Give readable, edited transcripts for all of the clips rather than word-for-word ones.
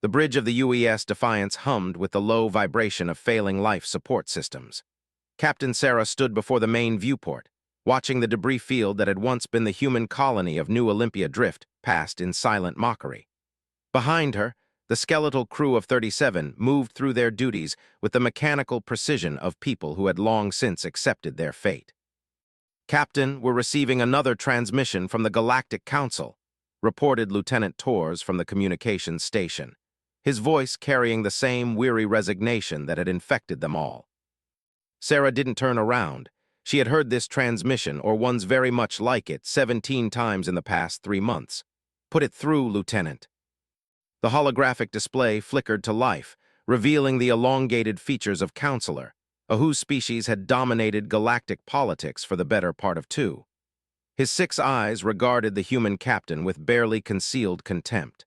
The bridge of the UES Defiance hummed with the low vibration of failing life support systems. Captain Sarah stood before the main viewport, watching the debris field that had once been the human colony of New Olympia drift past in silent mockery. Behind her, the skeletal crew of 37 moved through their duties with the mechanical precision of people who had long since accepted their fate. "Captain, we're receiving another transmission from the Galactic Council," reported Lieutenant Torres from the communications station, his voice carrying the same weary resignation that had infected them all. Sarah didn't turn around. She had heard this transmission, or ones very much like it, 17 times in the past 3 months. "Put it through, Lieutenant." The holographic display flickered to life, revealing the elongated features of Counselor, whose species had dominated galactic politics for the better part of 2. His 6 eyes regarded the human captain with barely concealed contempt.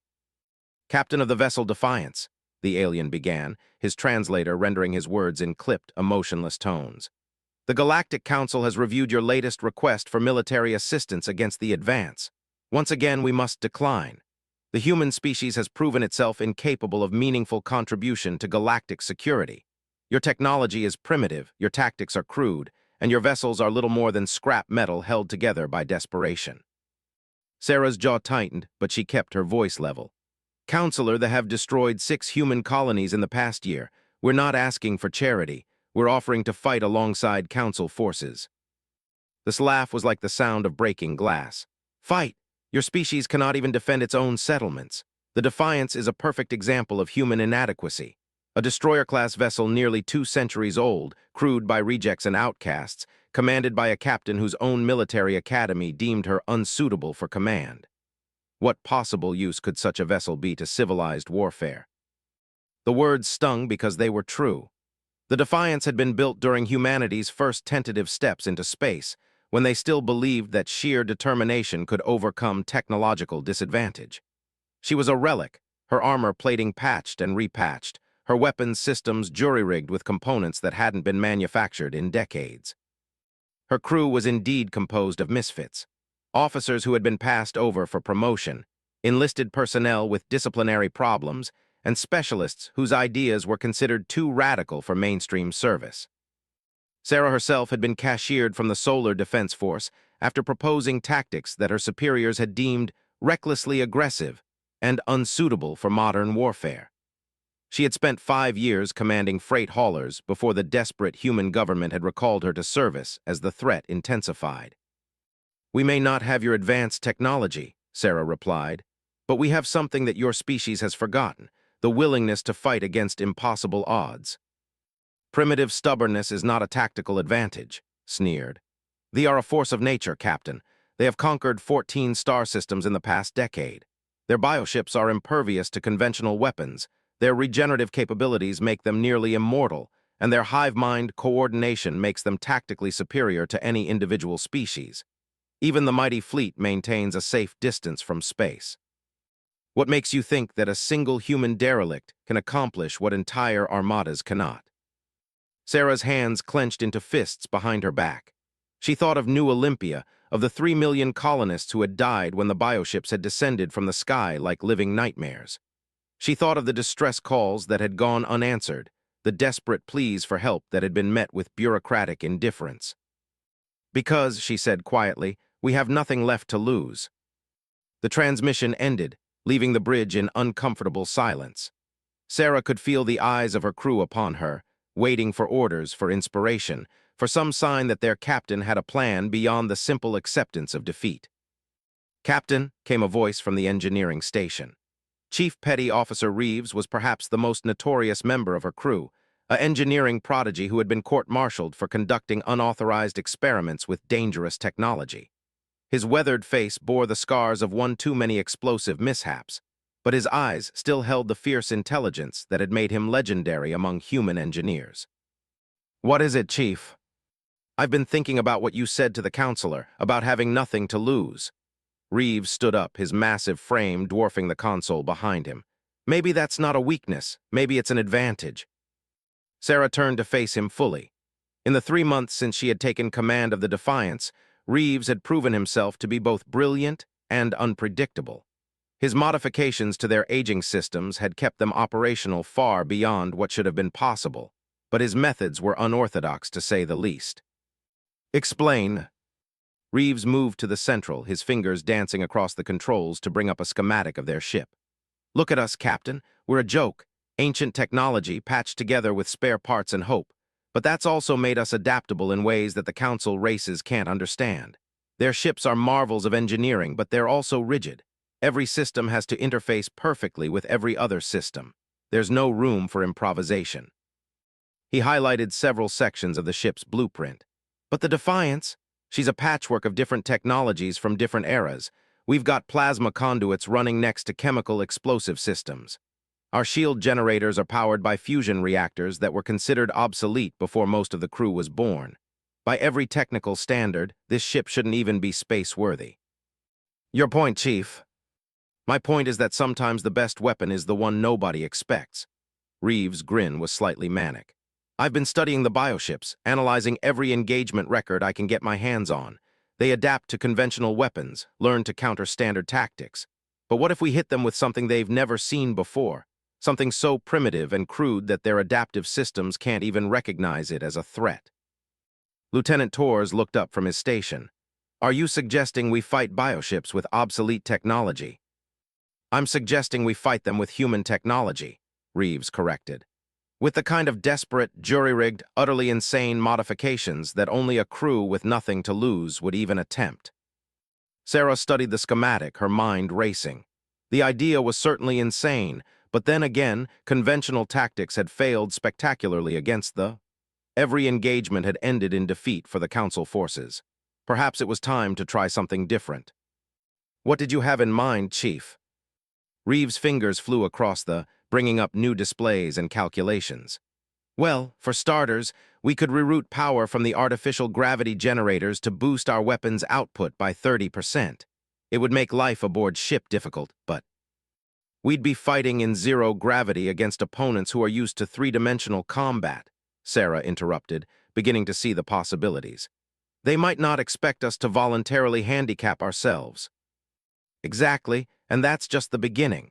"Captain of the vessel Defiance," the alien began, his translator rendering his words in clipped, emotionless tones. "The Galactic Council has reviewed your latest request for military assistance against the Advance. Once again, we must decline. The human species has proven itself incapable of meaningful contribution to galactic security. Your technology is primitive, your tactics are crude, and your vessels are little more than scrap metal held together by desperation." Sarah's jaw tightened, but she kept her voice level. "Counselor, they have destroyed 6 human colonies in the past year. We're not asking for charity. We're offering to fight alongside Council forces." This laugh was like the sound of breaking glass. "Fight! Your species cannot even defend its own settlements. The Defiance is a perfect example of human inadequacy. A destroyer-class vessel nearly 2 centuries old, crewed by rejects and outcasts, commanded by a captain whose own military academy deemed her unsuitable for command. What possible use could such a vessel be to civilized warfare?" The words stung because they were true. The Defiance had been built during humanity's first tentative steps into space, when they still believed that sheer determination could overcome technological disadvantage. She was a relic, her armor plating patched and repatched, her weapons systems jury-rigged with components that hadn't been manufactured in decades. Her crew was indeed composed of misfits, officers who had been passed over for promotion, enlisted personnel with disciplinary problems, and specialists whose ideas were considered too radical for mainstream service. Sarah herself had been cashiered from the Solar Defense Force after proposing tactics that her superiors had deemed recklessly aggressive and unsuitable for modern warfare. She had spent 5 years commanding freight haulers before the desperate human government had recalled her to service as the threat intensified. "We may not have your advanced technology," Sarah replied, "but we have something that your species has forgotten, the willingness to fight against impossible odds." "Primitive stubbornness is not a tactical advantage," sneered. "They are a force of nature, Captain. They have conquered 14 star systems in the past decade. Their bioships are impervious to conventional weapons, their regenerative capabilities make them nearly immortal, and their hive-mind coordination makes them tactically superior to any individual species. Even the mighty fleet maintains a safe distance from space. What makes you think that a single human derelict can accomplish what entire armadas cannot?" Sarah's hands clenched into fists behind her back. She thought of New Olympia, of the 3 million colonists who had died when the bioships had descended from the sky like living nightmares. She thought of the distress calls that had gone unanswered, the desperate pleas for help that had been met with bureaucratic indifference. "Because," she said quietly, "we have nothing left to lose." The transmission ended, leaving the bridge in uncomfortable silence. Sarah could feel the eyes of her crew upon her, waiting for orders, for inspiration, for some sign that their captain had a plan beyond the simple acceptance of defeat. "Captain," came a voice from the engineering station. Chief Petty Officer Reeves was perhaps the most notorious member of her crew, an engineering prodigy who had been court-martialed for conducting unauthorized experiments with dangerous technology. His weathered face bore the scars of one too many explosive mishaps, but his eyes still held the fierce intelligence that had made him legendary among human engineers. "What is it, Chief?" "I've been thinking about what you said to the counselor, about having nothing to lose." Reeves stood up, his massive frame dwarfing the console behind him. "Maybe that's not a weakness, maybe it's an advantage." Sarah turned to face him fully. In the 3 months since she had taken command of the Defiance, Reeves had proven himself to be both brilliant and unpredictable. His modifications to their aging systems had kept them operational far beyond what should have been possible, but his methods were unorthodox to say the least. Explain. Reeves moved to the central, his fingers dancing across the controls to bring up a schematic of their ship. Look at us, Captain. We're a joke. Ancient technology patched together with spare parts and hope. But that's also made us adaptable in ways that the Council races can't understand. Their ships are marvels of engineering, but they're also rigid. Every system has to interface perfectly with every other system. There's no room for improvisation. He highlighted several sections of the ship's blueprint. But the Defiance? She's a patchwork of different technologies from different eras. We've got plasma conduits running next to chemical explosive systems. Our shield generators are powered by fusion reactors that were considered obsolete before most of the crew was born. By every technical standard, this ship shouldn't even be space-worthy. Your point, Chief. My point is that sometimes the best weapon is the one nobody expects. Reeves' grin was slightly manic. I've been studying the bioships, analyzing every engagement record I can get my hands on. They adapt to conventional weapons, learn to counter standard tactics. But what if we hit them with something they've never seen before? Something so primitive and crude that their adaptive systems can't even recognize it as a threat. Lieutenant Torres looked up from his station. Are you suggesting we fight bioships with obsolete technology? I'm suggesting we fight them with human technology, Reeves corrected. With the kind of desperate, jury-rigged, utterly insane modifications that only a crew with nothing to lose would even attempt. Sarah studied the schematic, her mind racing. The idea was certainly insane, but then again, conventional tactics had failed spectacularly against the... Every engagement had ended in defeat for the Council forces. Perhaps it was time to try something different. What did you have in mind, Chief? Reeves' fingers flew across bringing up new displays and calculations. Well, for starters, we could reroute power from the artificial gravity generators to boost our weapons' output by 30%. It would make life aboard ship difficult, but we'd be fighting in zero gravity against opponents who are used to three-dimensional combat, Sarah interrupted, beginning to see the possibilities. They might not expect us to voluntarily handicap ourselves. Exactly, and that's just the beginning.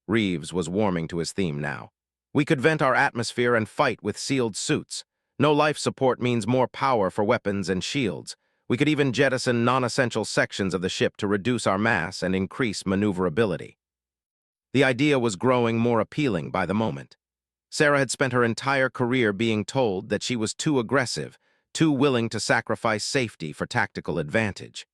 Reeves was warming to his theme now. We could vent our atmosphere and fight with sealed suits. No life support means more power for weapons and shields. We could even jettison non-essential sections of the ship to reduce our mass and increase maneuverability. The idea was growing more appealing by the moment. Sarah had spent her entire career being told that she was too aggressive, too willing to sacrifice safety for tactical advantage.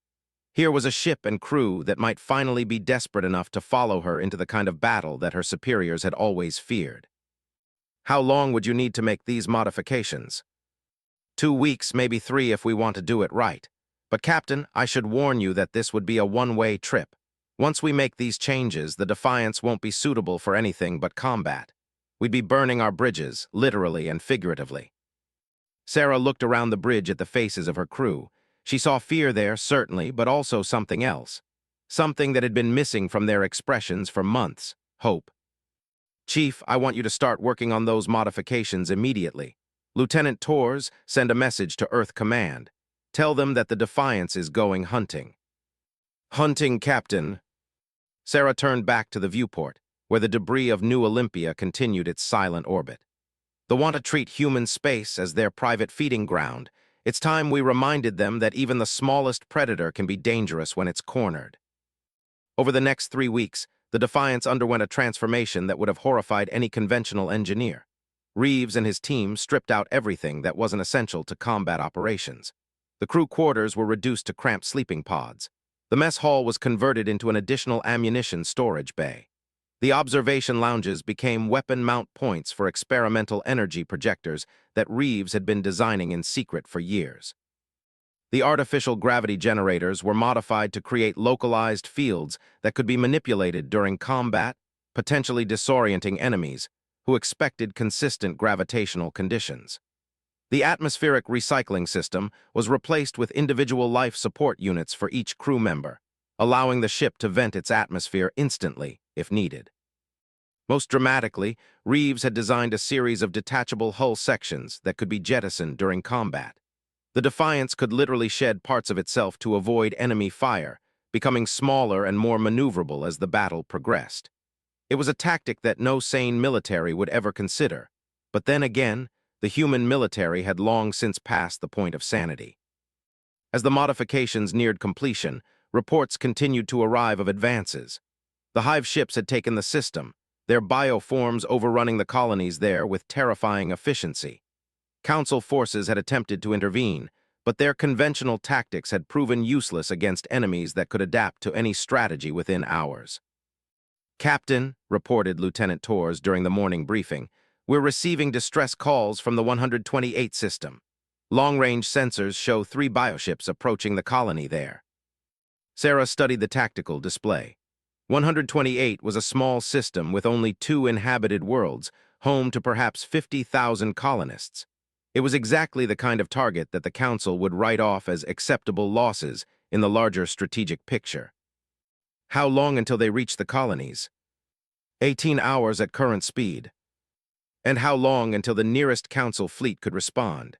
Here was a ship and crew that might finally be desperate enough to follow her into the kind of battle that her superiors had always feared. How long would you need to make these modifications? 2 weeks, maybe 3 if we want to do it right. But Captain, I should warn you that this would be a one-way trip. Once we make these changes, the Defiance won't be suitable for anything but combat. We'd be burning our bridges, literally and figuratively. Sarah looked around the bridge at the faces of her crew. She saw fear there, certainly, but also something else. Something that had been missing from their expressions for months: hope. Chief, I want you to start working on those modifications immediately. Lieutenant Torres, send a message to Earth Command. Tell them that the Defiance is going hunting. Hunting, Captain. Sarah turned back to the viewport, where the debris of New Olympia continued its silent orbit. They want to treat human space as their private feeding ground. It's time we reminded them that even the smallest predator can be dangerous when it's cornered. Over the next 3 weeks, the Defiance underwent a transformation that would have horrified any conventional engineer. Reeves and his team stripped out everything that wasn't essential to combat operations. The crew quarters were reduced to cramped sleeping pods. The mess hall was converted into an additional ammunition storage bay. The observation lounges became weapon mount points for experimental energy projectors that Reeves had been designing in secret for years. The artificial gravity generators were modified to create localized fields that could be manipulated during combat, potentially disorienting enemies who expected consistent gravitational conditions. The atmospheric recycling system was replaced with individual life support units for each crew member, allowing the ship to vent its atmosphere instantly if needed. Most dramatically, Reeves had designed a series of detachable hull sections that could be jettisoned during combat. The Defiance could literally shed parts of itself to avoid enemy fire, becoming smaller and more maneuverable as the battle progressed. It was a tactic that no sane military would ever consider, but then again, the human military had long since passed the point of sanity. As the modifications neared completion, reports continued to arrive of advances. The hive ships had taken the system, their bioforms overrunning the colonies there with terrifying efficiency. Council forces had attempted to intervene, but their conventional tactics had proven useless against enemies that could adapt to any strategy within hours. "Captain," reported Lieutenant Torres during the morning briefing, "we're receiving distress calls from the 128 system. Long-range sensors show 3 bioships approaching the colony there." Sarah studied the tactical display. 128 was a small system with only 2 inhabited worlds, home to perhaps 50,000 colonists. It was exactly the kind of target that the Council would write off as acceptable losses in the larger strategic picture. How long until they reach the colonies? 18 hours at current speed. And how long until the nearest Council fleet could respond?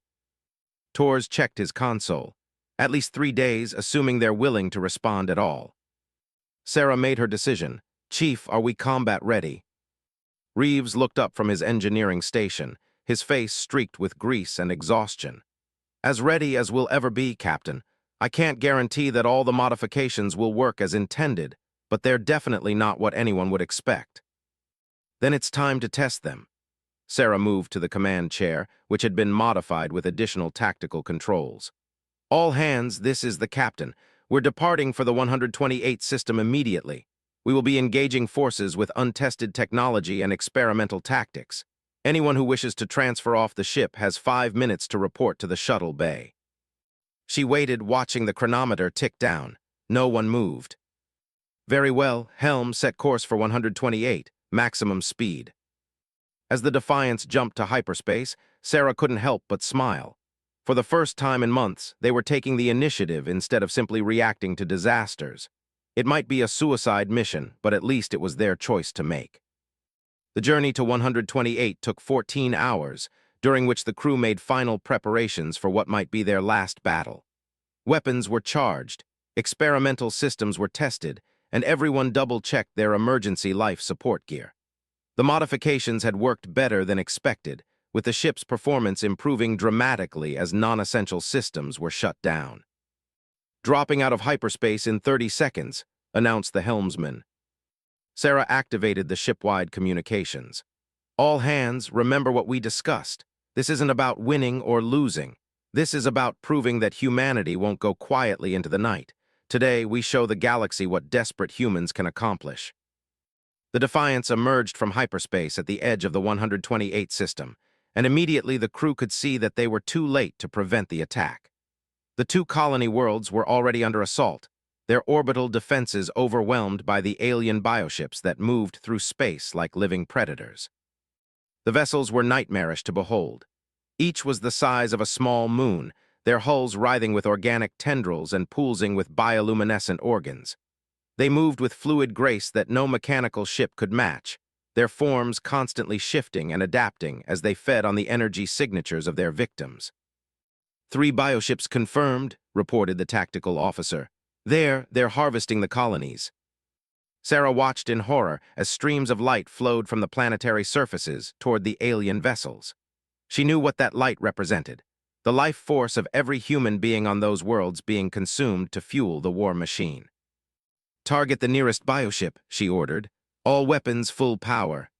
Torres checked his console. At least 3 days, assuming they're willing to respond at all. Sarah made her decision. "Chief, are we combat ready?" Reeves looked up from his engineering station, his face streaked with grease and exhaustion. "As ready as we'll ever be, Captain. I can't guarantee that all the modifications will work as intended, but they're definitely not what anyone would expect." "Then it's time to test them." Sarah moved to the command chair, which had been modified with additional tactical controls. "All hands, this is the captain. We're departing for the 128 system immediately. We will be engaging forces with untested technology and experimental tactics. Anyone who wishes to transfer off the ship has 5 minutes to report to the shuttle bay." She waited, watching the chronometer tick down. No one moved. "Very well, helm, set course for 128, maximum speed." As the Defiance jumped to hyperspace, Sarah couldn't help but smile. For the first time in months, they were taking the initiative instead of simply reacting to disasters. It might be a suicide mission, but at least it was their choice to make. The journey to 128 took 14 hours, during which the crew made final preparations for what might be their last battle. Weapons were charged, experimental systems were tested, and everyone double-checked their emergency life support gear. The modifications had worked better than expected, with the ship's performance improving dramatically as non-essential systems were shut down. "Dropping out of hyperspace in 30 seconds, announced the helmsman. Sarah activated the ship-wide communications. "All hands, remember what we discussed. This isn't about winning or losing. This is about proving that humanity won't go quietly into the night. Today, we show the galaxy what desperate humans can accomplish." The Defiance emerged from hyperspace at the edge of the 128 system, and immediately the crew could see that they were too late to prevent the attack. The 2 colony worlds were already under assault, their orbital defenses overwhelmed by the alien bioships that moved through space like living predators. The vessels were nightmarish to behold. Each was the size of a small moon, their hulls writhing with organic tendrils and pulsing with bioluminescent organs. They moved with fluid grace that no mechanical ship could match, their forms constantly shifting and adapting as they fed on the energy signatures of their victims. "3 bioships confirmed," reported the tactical officer. They're harvesting the colonies." Sarah watched in horror as streams of light flowed from the planetary surfaces toward the alien vessels. She knew what that light represented, the life force of every human being on those worlds being consumed to fuel the war machine. "Target the nearest bioship," she ordered. "All weapons full power."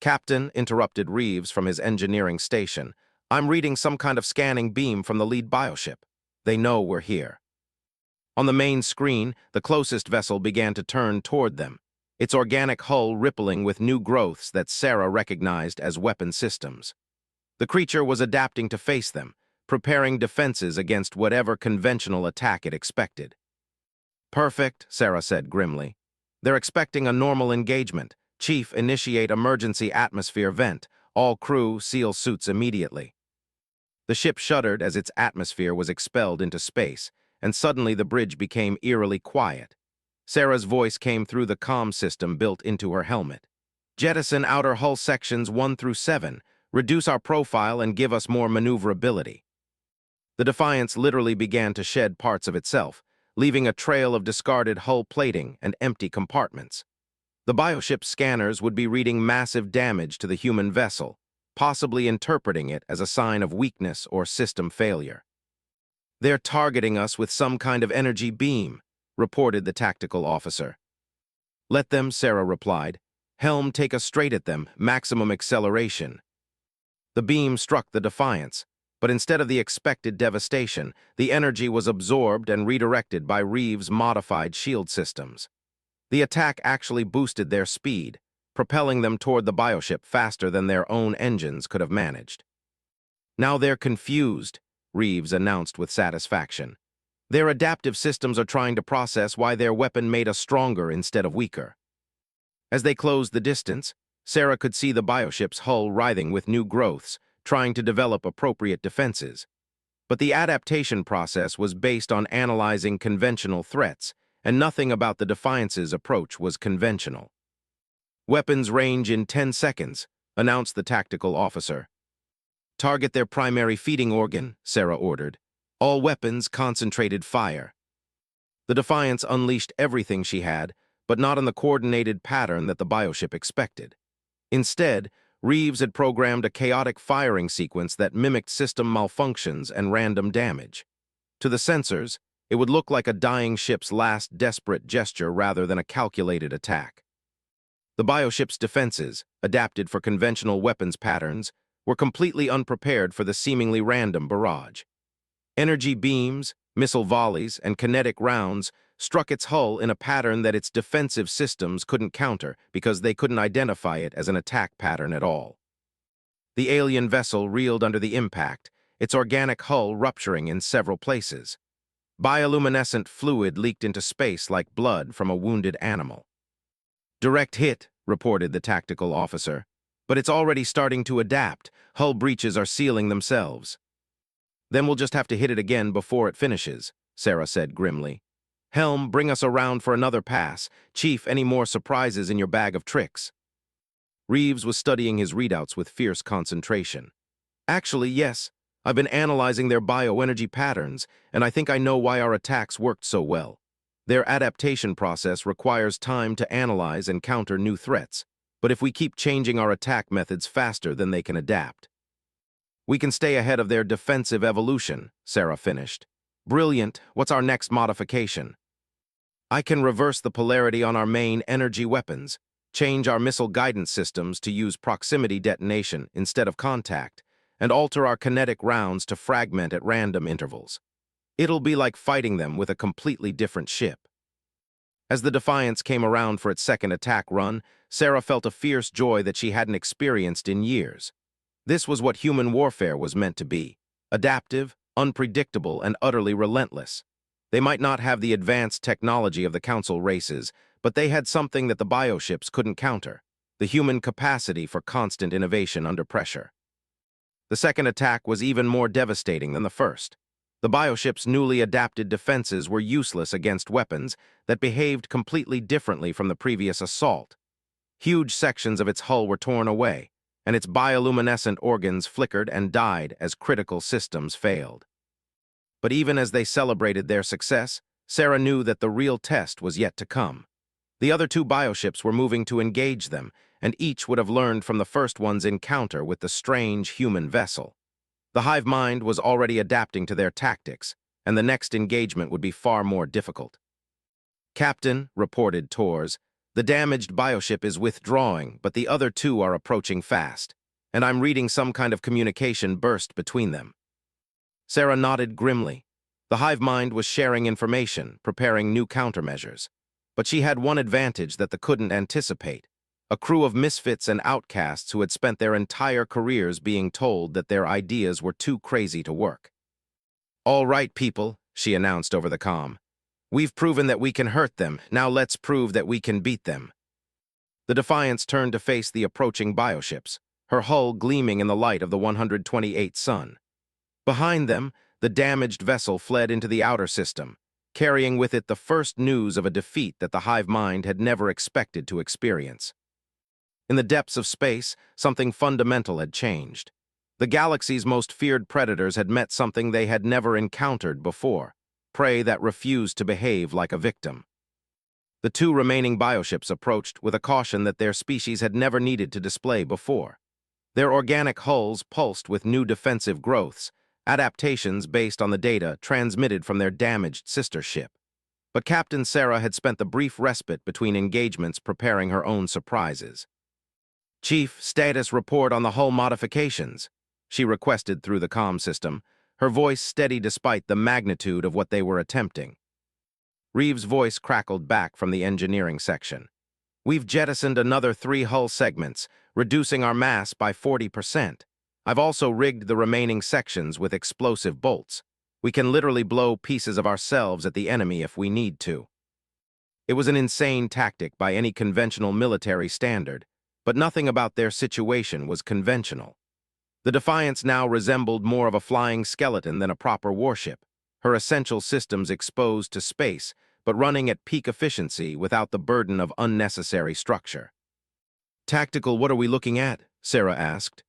"Captain," interrupted Reeves from his engineering station, "I'm reading some kind of scanning beam from the lead bioship. They know we're here." On the main screen, the closest vessel began to turn toward them, its organic hull rippling with new growths that Sarah recognized as weapon systems. The creature was adapting to face them, preparing defenses against whatever conventional attack it expected. "Perfect," Sarah said grimly. "They're expecting a normal engagement. Chief, initiate emergency atmosphere vent. All crew, seal suits immediately." The ship shuddered as its atmosphere was expelled into space, and suddenly the bridge became eerily quiet. Sarah's voice came through the comm system built into her helmet. "Jettison outer hull sections 1 through 7. Reduce our profile and give us more maneuverability." The Defiance literally began to shed parts of itself, leaving a trail of discarded hull plating and empty compartments. The bioship's scanners would be reading massive damage to the human vessel, possibly interpreting it as a sign of weakness or system failure. "They're targeting us with some kind of energy beam," reported the tactical officer. "Let them," Sarah replied. "Helm, take us straight at them, maximum acceleration." The beam struck the Defiance, but instead of the expected devastation, the energy was absorbed and redirected by Reeves' modified shield systems. The attack actually boosted their speed, propelling them toward the bioship faster than their own engines could have managed. "Now they're confused," Reeves announced with satisfaction. "Their adaptive systems are trying to process why their weapon made us stronger instead of weaker." As they closed the distance, Sarah could see the bioship's hull writhing with new growths, trying to develop appropriate defenses. But the adaptation process was based on analyzing conventional threats, and nothing about the Defiance's approach was conventional. "Weapons range in 10 seconds, announced the tactical officer. "Target their primary feeding organ," Sarah ordered. "All weapons concentrated fire." The Defiance unleashed everything she had, but not in the coordinated pattern that the bioship expected. Instead, Reeves had programmed a chaotic firing sequence that mimicked system malfunctions and random damage. To the sensors, it would look like a dying ship's last desperate gesture rather than a calculated attack. The bioship's defenses, adapted for conventional weapons patterns, were completely unprepared for the seemingly random barrage. Energy beams, missile volleys, and kinetic rounds struck its hull in a pattern that its defensive systems couldn't counter because they couldn't identify it as an attack pattern at all. The alien vessel reeled under the impact, its organic hull rupturing in several places. Bioluminescent fluid leaked into space like blood from a wounded animal. "Direct hit," reported the tactical officer. "But it's already starting to adapt. Hull breaches are sealing themselves." "Then we'll just have to hit it again before it finishes," Sarah said grimly. "Helm, bring us around for another pass. Chief, any more surprises in your bag of tricks?" Reeves was studying his readouts with fierce concentration. "Actually, yes. I've been analyzing their bioenergy patterns, and I think I know why our attacks worked so well. Their adaptation process requires time to analyze and counter new threats, but if we keep changing our attack methods faster than they can adapt, we can stay ahead of their defensive evolution," Sarah finished. "Brilliant. What's our next modification?" "I can reverse the polarity on our main energy weapons, change our missile guidance systems to use proximity detonation instead of contact, and alter our kinetic rounds to fragment at random intervals. It'll be like fighting them with a completely different ship." As the Defiance came around for its second attack run, Sarah felt a fierce joy that she hadn't experienced in years. This was what human warfare was meant to be: adaptive, unpredictable, and utterly relentless. They might not have the advanced technology of the Council races, but they had something that the bioships couldn't counter: the human capacity for constant innovation under pressure. The second attack was even more devastating than the first. The bioship's newly adapted defenses were useless against weapons that behaved completely differently from the previous assault. Huge sections of its hull were torn away, and its bioluminescent organs flickered and died as critical systems failed. But even as they celebrated their success, Sarah knew that the real test was yet to come. The other two bioships were moving to engage them, and each would have learned from the first one's encounter with the strange human vessel. The hive mind was already adapting to their tactics, and the next engagement would be far more difficult. "Captain," reported Tors, "the damaged bioship is withdrawing, but the other two are approaching fast, and I'm reading some kind of communication burst between them." Sarah nodded grimly. The hive mind was sharing information, preparing new countermeasures. But she had one advantage that they couldn't anticipate: a crew of misfits and outcasts who had spent their entire careers being told that their ideas were too crazy to work. "All right, people," she announced over the comm. "We've proven that we can hurt them. Now let's prove that we can beat them." The Defiance turned to face the approaching bioships, her hull gleaming in the light of the 128th sun. Behind them, the damaged vessel fled into the outer system, carrying with it the first news of a defeat that the hive mind had never expected to experience. In the depths of space, something fundamental had changed. The galaxy's most feared predators had met something they had never encountered before: prey that refused to behave like a victim. The two remaining bioships approached with a caution that their species had never needed to display before. Their organic hulls pulsed with new defensive growths, adaptations based on the data transmitted from their damaged sister ship. But Captain Sarah had spent the brief respite between engagements preparing her own surprises. "Chief, status report on the hull modifications," she requested through the comm system, her voice steady despite the magnitude of what they were attempting. Reeves' voice crackled back from the engineering section. "We've jettisoned another 3 hull segments, reducing our mass by 40%. I've also rigged the remaining sections with explosive bolts. We can literally blow pieces of ourselves at the enemy if we need to." It was an insane tactic by any conventional military standard, but nothing about their situation was conventional. The Defiance now resembled more of a flying skeleton than a proper warship, her essential systems exposed to space, but running at peak efficiency without the burden of unnecessary structure. "Tactical, what are we looking at?" Sarah asked.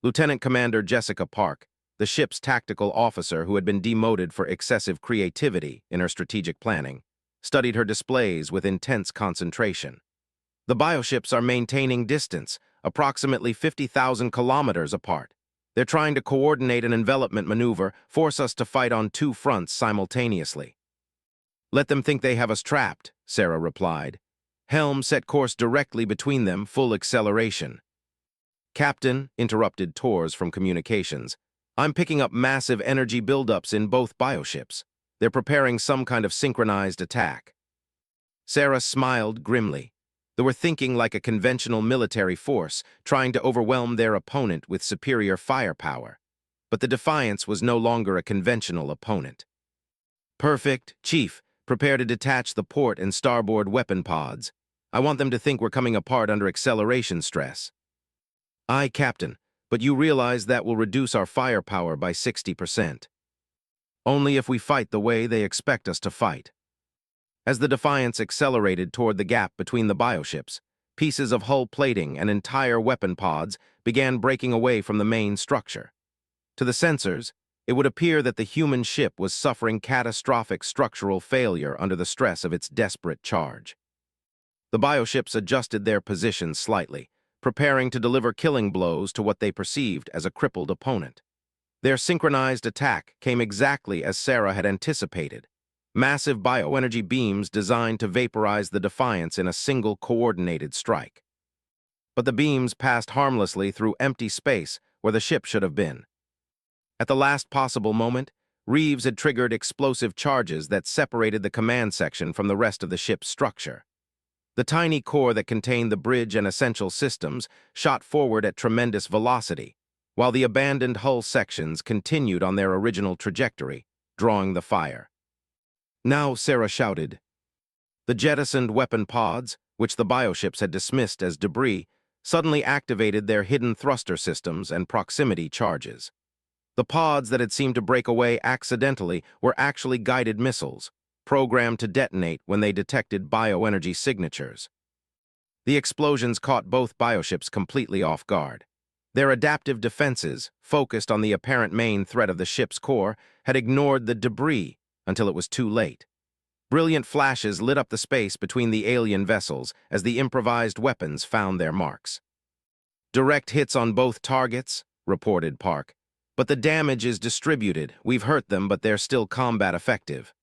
Lieutenant Commander Jessica Park, the ship's tactical officer who had been demoted for excessive creativity in her strategic planning, studied her displays with intense concentration. "The bioships are maintaining distance, approximately 50,000 kilometers apart. They're trying to coordinate an envelopment maneuver, force us to fight on 2 fronts simultaneously." "Let them think they have us trapped," Sarah replied. "Helm set course directly between them, full acceleration." "Captain," interrupted Tors from communications, "I'm picking up massive energy buildups in both bioships. They're preparing some kind of synchronized attack." Sarah smiled grimly. They were thinking like a conventional military force, trying to overwhelm their opponent with superior firepower. But the Defiance was no longer a conventional opponent. "Perfect. Chief, prepare to detach the port and starboard weapon pods. I want them to think we're coming apart under acceleration stress." "Aye, Captain, but you realize that will reduce our firepower by 60%. "Only if we fight the way they expect us to fight." As the Defiance accelerated toward the gap between the bioships, pieces of hull plating and entire weapon pods began breaking away from the main structure. To the sensors, it would appear that the human ship was suffering catastrophic structural failure under the stress of its desperate charge. The bioships adjusted their positions slightly, preparing to deliver killing blows to what they perceived as a crippled opponent. Their synchronized attack came exactly as Sarah had anticipated. Massive bioenergy beams designed to vaporize the Defiance in a single coordinated strike. But the beams passed harmlessly through empty space where the ship should have been. At the last possible moment, Reeves had triggered explosive charges that separated the command section from the rest of the ship's structure. The tiny core that contained the bridge and essential systems shot forward at tremendous velocity, while the abandoned hull sections continued on their original trajectory, drawing the fire. "Now," Sarah shouted. The jettisoned weapon pods, which the bioships had dismissed as debris, suddenly activated their hidden thruster systems and proximity charges. The pods that had seemed to break away accidentally were actually guided missiles, programmed to detonate when they detected bioenergy signatures. The explosions caught both bioships completely off guard. Their adaptive defenses, focused on the apparent main threat of the ship's core, had ignored the debris until it was too late. Brilliant flashes lit up the space between the alien vessels as the improvised weapons found their marks. "Direct hits on both targets," reported Park. "But the damage is distributed. We've hurt them, but they're still combat effective."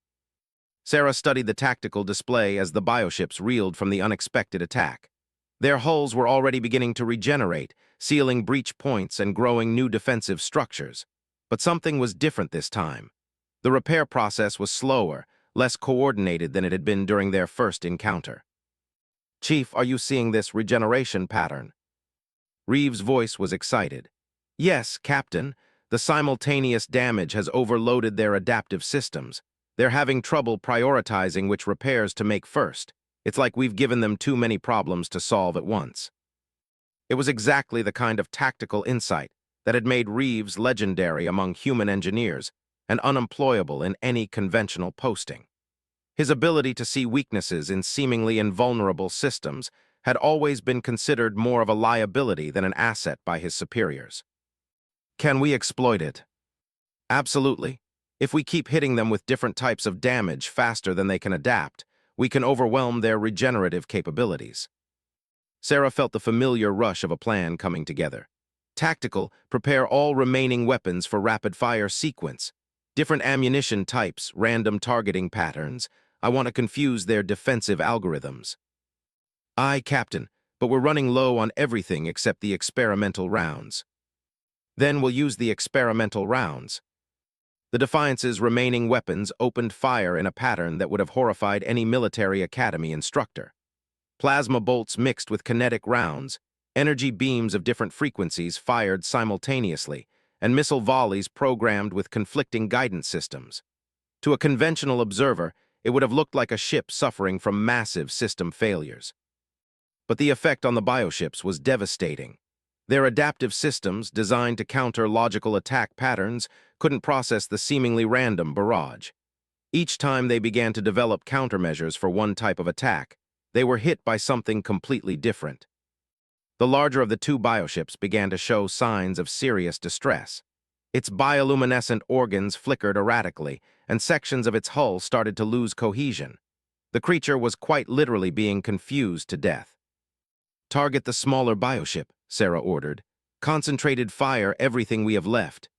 Sarah studied the tactical display as the bioships reeled from the unexpected attack. Their hulls were already beginning to regenerate, sealing breach points and growing new defensive structures. But something was different this time. The repair process was slower, less coordinated than it had been during their first encounter. "Chief, are you seeing this regeneration pattern?" Reeves' voice was excited. "Yes, Captain. The simultaneous damage has overloaded their adaptive systems. They're having trouble prioritizing which repairs to make first. It's like we've given them too many problems to solve at once." It was exactly the kind of tactical insight that had made Reeves legendary among human engineers and unemployable in any conventional posting. His ability to see weaknesses in seemingly invulnerable systems had always been considered more of a liability than an asset by his superiors. "Can we exploit it?" "Absolutely. If we keep hitting them with different types of damage faster than they can adapt, we can overwhelm their regenerative capabilities. Sarah felt the familiar rush of a plan coming together. Tactical, prepare all remaining weapons for rapid-fire sequence. Different ammunition types, random targeting patterns. I want to confuse their defensive algorithms. Aye, Captain, but we're running low on everything except the experimental rounds. Then we'll use the experimental rounds. The Defiance's remaining weapons opened fire in a pattern that would have horrified any military academy instructor. Plasma bolts mixed with kinetic rounds, energy beams of different frequencies fired simultaneously, and missile volleys programmed with conflicting guidance systems. To a conventional observer, it would have looked like a ship suffering from massive system failures. But the effect on the bioships was devastating. Their adaptive systems, designed to counter logical attack patterns, couldn't process the seemingly random barrage. Each time they began to develop countermeasures for one type of attack, they were hit by something completely different. The larger of the two bioships began to show signs of serious distress. Its bioluminescent organs flickered erratically, and sections of its hull started to lose cohesion. The creature was quite literally being confused to death. "Target the smaller bioship," Sarah ordered. "Concentrated fire everything we have left."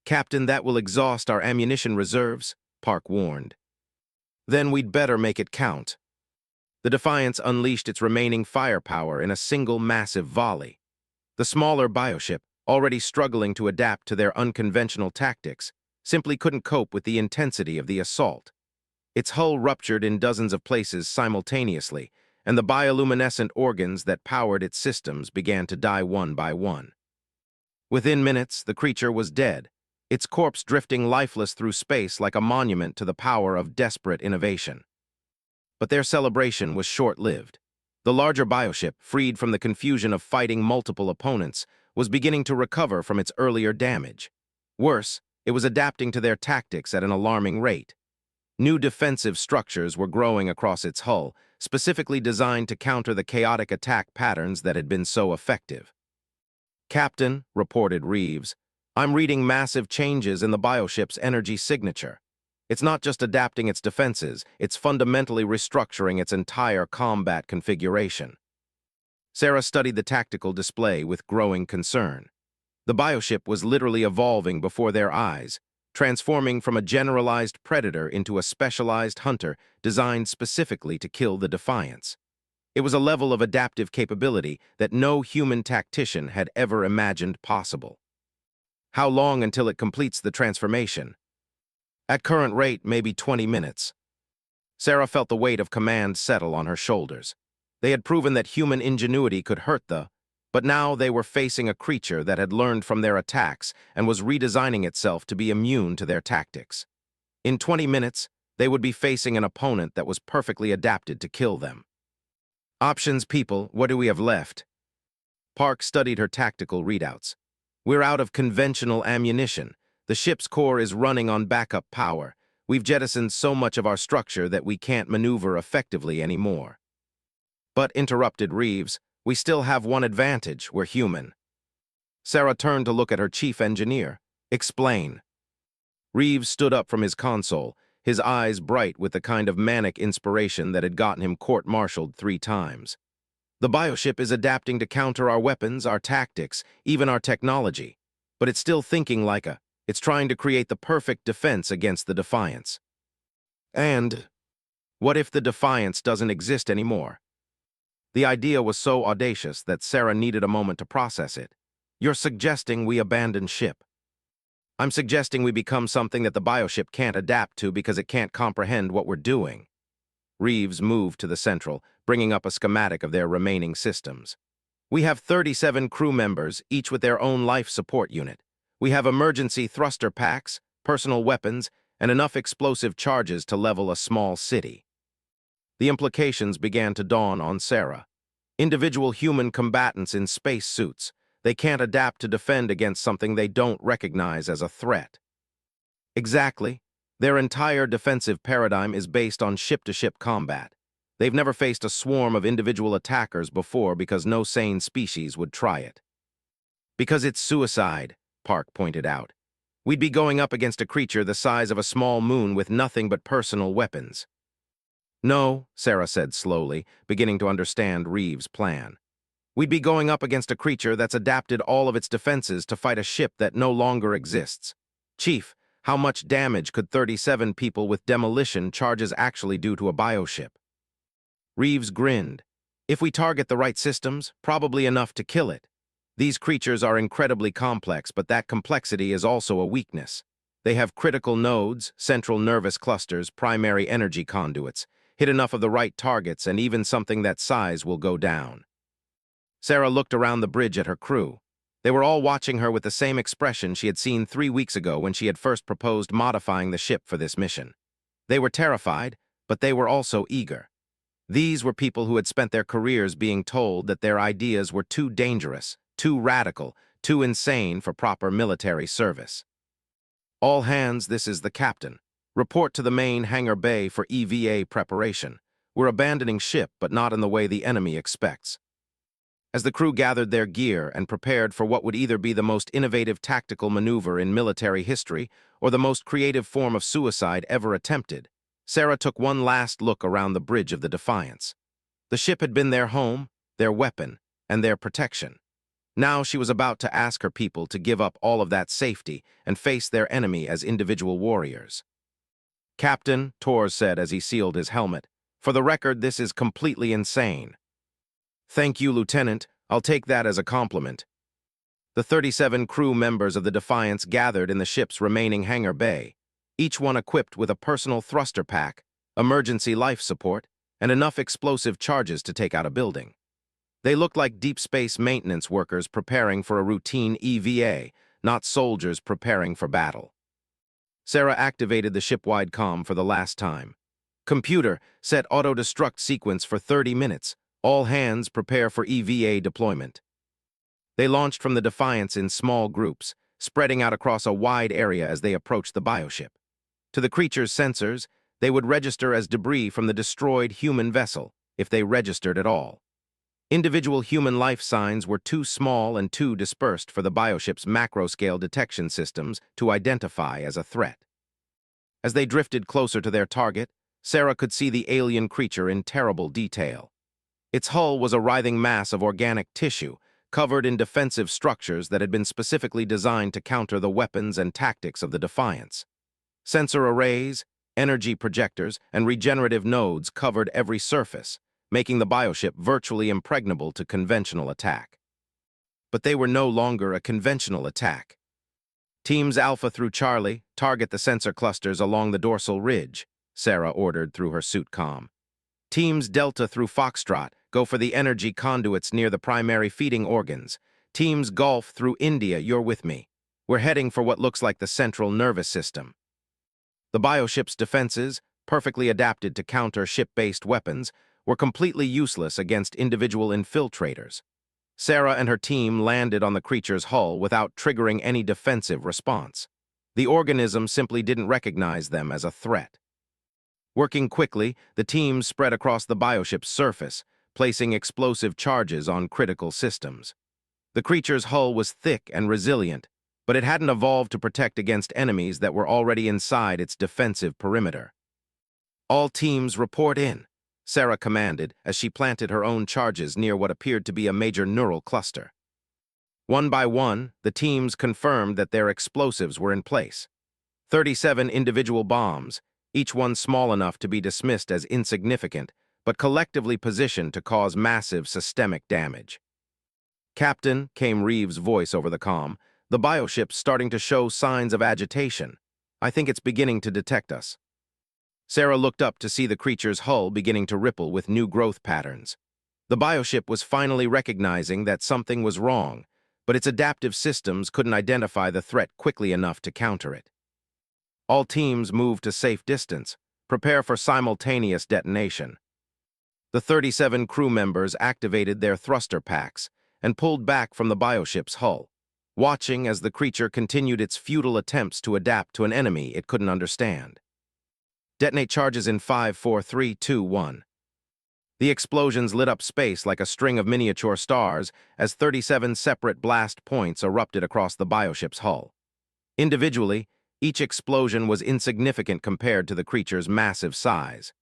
"Captain, that will exhaust our ammunition reserves," Park warned. "Then we'd better make it count." The Defiance unleashed its remaining firepower in a single massive volley. The smaller bioship, already struggling to adapt to their unconventional tactics, simply couldn't cope with the intensity of the assault. Its hull ruptured in dozens of places simultaneously, and the bioluminescent organs that powered its systems began to die one by one. Within minutes, the creature was dead, its corpse drifting lifeless through space like a monument to the power of desperate innovation. But their celebration was short-lived. The larger bioship, freed from the confusion of fighting multiple opponents, was beginning to recover from its earlier damage. Worse, it was adapting to their tactics at an alarming rate. New defensive structures were growing across its hull, specifically designed to counter the chaotic attack patterns that had been so effective. "Captain," reported Reeves, "I'm reading massive changes in the bioship's energy signature. It's not just adapting its defenses, it's fundamentally restructuring its entire combat configuration." Sarah studied the tactical display with growing concern. The bioship was literally evolving before their eyes, transforming from a generalized predator into a specialized hunter designed specifically to kill the Defiance. It was a level of adaptive capability that no human tactician had ever imagined possible. "How long until it completes the transformation?" "At current rate, maybe 20 minutes. Sarah felt the weight of command settle on her shoulders. They had proven that human ingenuity could hurt but now they were facing a creature that had learned from their attacks and was redesigning itself to be immune to their tactics. In 20 minutes, they would be facing an opponent that was perfectly adapted to kill them. "Options, people, what do we have left?" Park studied her tactical readouts. "We're out of conventional ammunition. The ship's core is running on backup power. We've jettisoned so much of our structure that we can't maneuver effectively anymore." "But," interrupted Reeves, "we still have one advantage, we're human." Sarah turned to look at her chief engineer. "Explain." Reeves stood up from his console, his eyes bright with the kind of manic inspiration that had gotten him court-martialed 3 times. "The bioship is adapting to counter our weapons, our tactics, even our technology. But it's still thinking like it's trying to create the perfect defense against the Defiance." "And what if the Defiance doesn't exist anymore?" The idea was so audacious that Sarah needed a moment to process it. "You're suggesting we abandon ship?" "I'm suggesting we become something that the bioship can't adapt to because it can't comprehend what we're doing." Reeves moved to the central, bringing up a schematic of their remaining systems. "We have 37 crew members, each with their own life support unit. We have emergency thruster packs, personal weapons, and enough explosive charges to level a small city." The implications began to dawn on Sarah. Individual human combatants in space suits. They can't adapt to defend against something they don't recognize as a threat. Exactly. Their entire defensive paradigm is based on ship-to-ship combat. They've never faced a swarm of individual attackers before because no sane species would try it. "Because it's suicide," Park pointed out. We'd be going up against a creature the size of a small moon with nothing but personal weapons. No, Sarah said slowly, beginning to understand Reeves' plan. We'd be going up against a creature that's adapted all of its defenses to fight a ship that no longer exists. Chief, how much damage could 37 people with demolition charges actually do to a bioship? Reeves grinned. If we target the right systems, probably enough to kill it. These creatures are incredibly complex, but that complexity is also a weakness. They have critical nodes, central nervous clusters, primary energy conduits. Hit enough of the right targets, and even something that size will go down. Sarah looked around the bridge at her crew. They were all watching her with the same expression she had seen 3 weeks ago when she had first proposed modifying the ship for this mission. They were terrified, but they were also eager. These were people who had spent their careers being told that their ideas were too dangerous, too radical, too insane for proper military service. All hands, this is the captain. Report to the main hangar bay for EVA preparation. We're abandoning ship, but not in the way the enemy expects. As the crew gathered their gear and prepared for what would either be the most innovative tactical maneuver in military history or the most creative form of suicide ever attempted, Sarah took one last look around the bridge of the Defiance. The ship had been their home, their weapon, and their protection. Now she was about to ask her people to give up all of that safety and face their enemy as individual warriors. Captain, Torres said as he sealed his helmet, for the record, this is completely insane. Thank you, Lieutenant. I'll take that as a compliment. The 37 crew members of the Defiance gathered in the ship's remaining hangar bay, each one equipped with a personal thruster pack, emergency life support, and enough explosive charges to take out a building. They looked like deep space maintenance workers preparing for a routine EVA, not soldiers preparing for battle. Sarah activated the ship-wide comm for the last time. Computer, set auto-destruct sequence for 30 minutes. All hands prepare for EVA deployment. They launched from the Defiance in small groups, spreading out across a wide area as they approached the bioship. To the creature's sensors, they would register as debris from the destroyed human vessel, if they registered at all. Individual human life signs were too small and too dispersed for the bioship's macro-scale detection systems to identify as a threat. As they drifted closer to their target, Sarah could see the alien creature in terrible detail. Its hull was a writhing mass of organic tissue, covered in defensive structures that had been specifically designed to counter the weapons and tactics of the Defiance. Sensor arrays, energy projectors, and regenerative nodes covered every surface, making the bioship virtually impregnable to conventional attack. But they were no longer a conventional attack. Teams Alpha through Charlie, target the sensor clusters along the dorsal ridge, Sarah ordered through her suit comm. Teams Delta through Foxtrot, go for the energy conduits near the primary feeding organs. Teams Golf through India, you're with me. We're heading for what looks like the central nervous system. The bioship's defenses, perfectly adapted to counter ship-based weapons, were completely useless against individual infiltrators. Sarah and her team landed on the creature's hull without triggering any defensive response. The organism simply didn't recognize them as a threat. Working quickly, the teams spread across the bioship's surface, placing explosive charges on critical systems. The creature's hull was thick and resilient, but it hadn't evolved to protect against enemies that were already inside its defensive perimeter. All teams report in, Sarah commanded as she planted her own charges near what appeared to be a major neural cluster. One by one, the teams confirmed that their explosives were in place. 37 individual bombs, each one small enough to be dismissed as insignificant, but collectively positioned to cause massive systemic damage. Captain, came Reeves' voice over the comm, the bioship's starting to show signs of agitation. I think it's beginning to detect us. Sarah looked up to see the creature's hull beginning to ripple with new growth patterns. The bioship was finally recognizing that something was wrong, but its adaptive systems couldn't identify the threat quickly enough to counter it. All teams moved to safe distance, prepare for simultaneous detonation. The 37 crew members activated their thruster packs and pulled back from the bioship's hull, watching as the creature continued its futile attempts to adapt to an enemy it couldn't understand. Detonate charges in 5, 4, 3, 2, 1. The explosions lit up space like a string of miniature stars as 37 separate blast points erupted across the bioship's hull. Individually, each explosion was insignificant compared to the creature's massive size.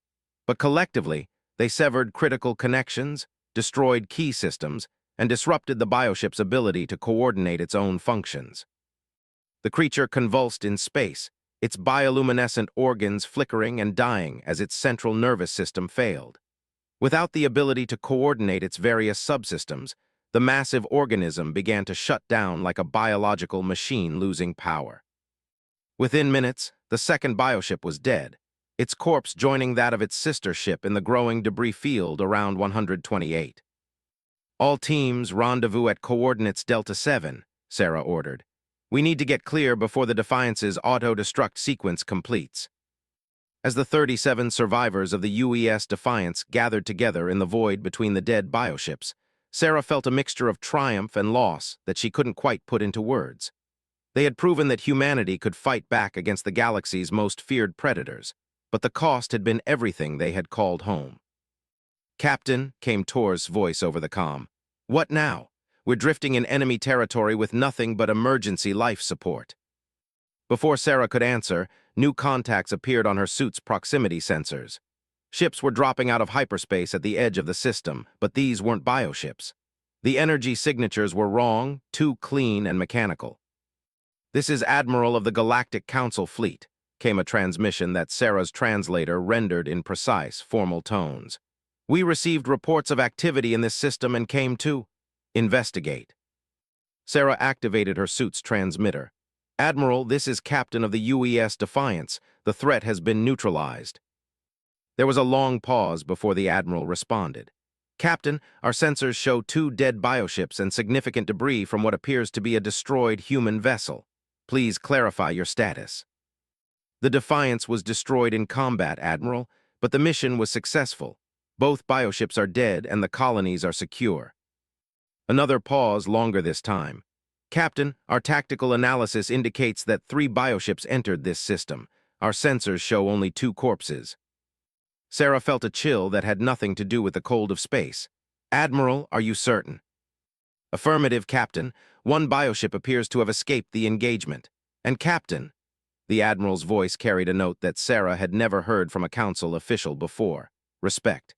But collectively, they severed critical connections, destroyed key systems, and disrupted the bioship's ability to coordinate its own functions. The creature convulsed in space, its bioluminescent organs flickering and dying as its central nervous system failed. Without the ability to coordinate its various subsystems, the massive organism began to shut down like a biological machine losing power. Within minutes, the second bioship was dead, its corpse joining that of its sister ship in the growing debris field around 128. "All teams rendezvous at coordinates Delta 7, Sarah ordered. "We need to get clear before the Defiance's auto-destruct sequence completes." As the 37 survivors of the UES Defiance gathered together in the void between the dead bioships, Sarah felt a mixture of triumph and loss that she couldn't quite put into words. They had proven that humanity could fight back against the galaxy's most feared predators, but the cost had been everything they had called home. "Captain," came Tor's voice over the comm. "What now? We're drifting in enemy territory with nothing but emergency life support." Before Sarah could answer, new contacts appeared on her suit's proximity sensors. Ships were dropping out of hyperspace at the edge of the system, but these weren't bioships. The energy signatures were wrong, too clean and mechanical. "This is Admiral of the Galactic Council Fleet," came a transmission that Sarah's translator rendered in precise, formal tones. "We received reports of activity in this system and came to investigate." Sarah activated her suit's transmitter. "Admiral, this is Captain of the UES Defiance. The threat has been neutralized." There was a long pause before the Admiral responded. "Captain, our sensors show 2 dead bioships and significant debris from what appears to be a destroyed human vessel. Please clarify your status." "The Defiance was destroyed in combat, Admiral, but the mission was successful. Both bioships are dead and the colonies are secure." Another pause, longer this time. "Captain, our tactical analysis indicates that 3 bioships entered this system. Our sensors show only 2 corpses." Sarah felt a chill that had nothing to do with the cold of space. "Admiral, are you certain?" "Affirmative, Captain. 1 bioship appears to have escaped the engagement. And Captain," the Admiral's voice carried a note that Sarah had never heard from a Council official before, "respect.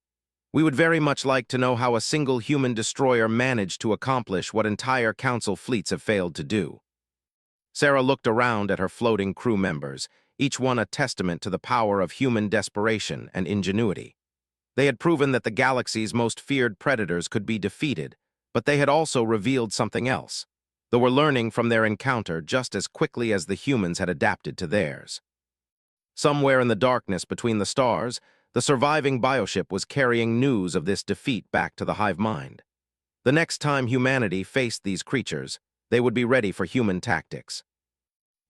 We would very much like to know how a single human destroyer managed to accomplish what entire Council fleets have failed to do." Sarah looked around at her floating crew members, each one a testament to the power of human desperation and ingenuity. They had proven that the galaxy's most feared predators could be defeated, but they had also revealed something else. They were learning from their encounter just as quickly as the humans had adapted to theirs. Somewhere in the darkness between the stars, the surviving bioship was carrying news of this defeat back to the hive mind. The next time humanity faced these creatures, they would be ready for human tactics.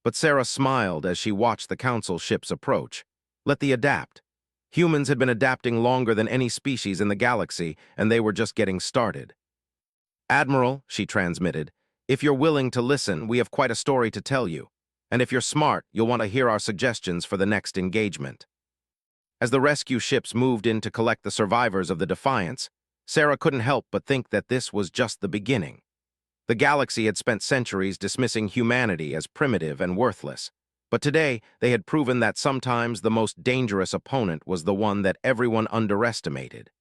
But Sarah smiled as she watched the Council ships approach. Let the adapt. Humans had been adapting longer than any species in the galaxy, and they were just getting started. "Admiral," she transmitted, "if you're willing to listen, we have quite a story to tell you. And if you're smart, you'll want to hear our suggestions for the next engagement." As the rescue ships moved in to collect the survivors of the Defiance, Sarah couldn't help but think that this was just the beginning. The galaxy had spent centuries dismissing humanity as primitive and worthless, but today they had proven that sometimes the most dangerous opponent was the one that everyone underestimated.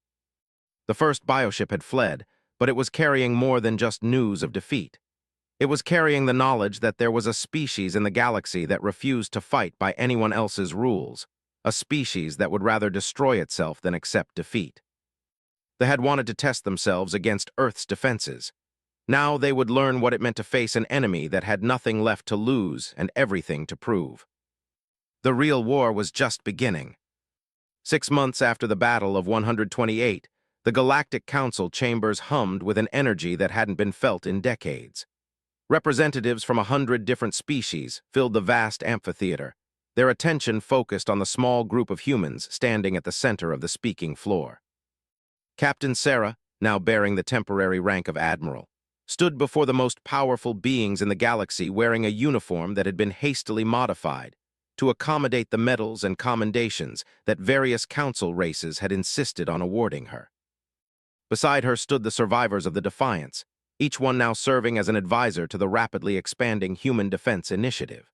The first bioship had fled, but it was carrying more than just news of defeat. It was carrying the knowledge that there was a species in the galaxy that refused to fight by anyone else's rules, a species that would rather destroy itself than accept defeat. They had wanted to test themselves against Earth's defenses. Now they would learn what it meant to face an enemy that had nothing left to lose and everything to prove. The real war was just beginning. 6 months after the Battle of 128, the Galactic Council chambers hummed with an energy that hadn't been felt in decades. Representatives from 100 different species filled the vast amphitheater, their attention focused on the small group of humans standing at the center of the speaking floor. Captain Sarah, now bearing the temporary rank of Admiral, stood before the most powerful beings in the galaxy wearing a uniform that had been hastily modified to accommodate the medals and commendations that various council races had insisted on awarding her. Beside her stood the survivors of the Defiance, each one now serving as an advisor to the rapidly expanding Human Defense Initiative.